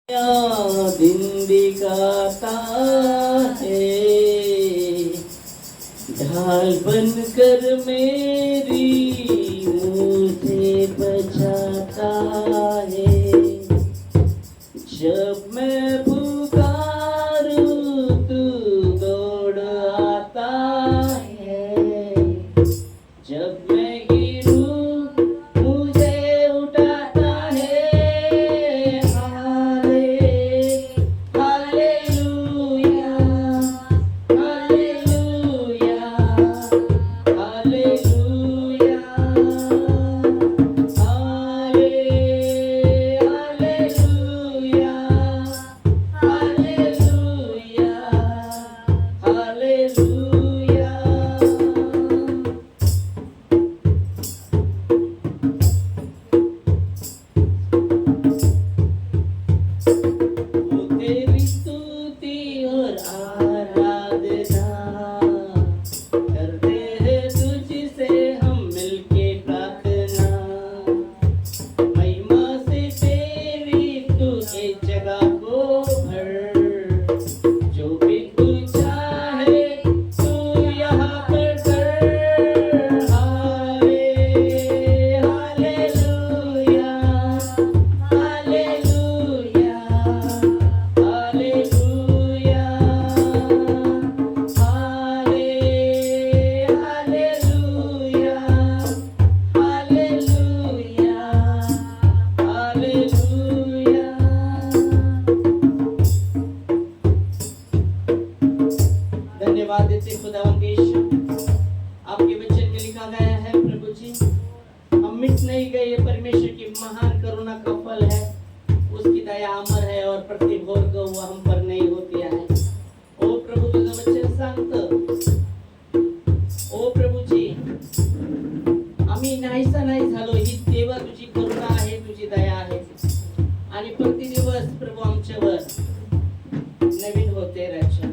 दिन दिखाता है, ढाल बनकर मेरी मुझे बचाता है। जब मैं पुकारूं तू दौड़ आता है, जब मैं गिरूं मुझे उठाता है। Hallelujah, hallelujah, hallelujah, hallelujah, hallelujah, hallelujah. तेरी स्तुति और आराधना करते हैं तुझसे हम मिलके प्रार्थना। महिमा से तेरी तू इस जगह को भर, जो भी तू चाहे तू यहाँ पर कर। Hallelujah, hallelujah, hallelujah, hallelujah, hallelujah, hallelujah. धन्यवाद देते खुदावंद यीशु, आपके वचन में लिखा गया है प्रभु जी, हम मिट नहीं गए, ये परमेश्वर की महान करुणा का फल है। उसकी दया अमर है और प्रति भोर को वह हम पर नहीं होती है। ओ प्रभु तुझं वचन सांगतं, ओ प्रभू जी, आम्ही नाहीसा नाही झालो, ही देवा तुझी करुणा आहे, तुझी दया आहे आणि प्रति दिवस प्रभू आमच्यावर नवीन होते रक्षण।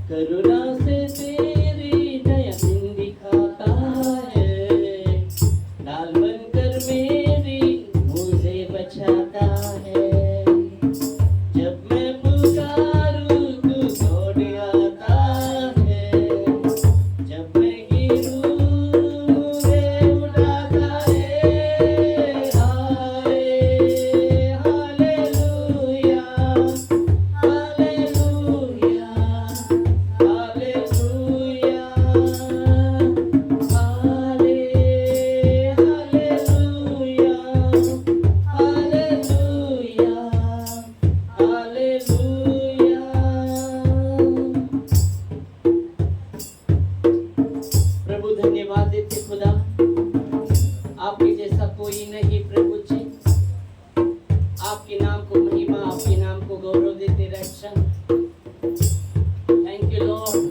करुणा से तेरी दया दिन दिखाता है, ढाल बनकर मेरी मुझे बचाता है। जब मैं पुकारूं तू दौड़ आता है, जब मैं गिरूं मुझे उठाता है। Hallelujah, hallelujah, hallelujah, hallelujah, hallelujah. प्रभु धन्यवाद देते खुदा, आपके जैसा कोई नहीं प्रभु जी। आपके नाम को महिमा, आपके नाम को गौरव देते रक्षण। Thank you Lord.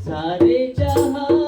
सारे जहां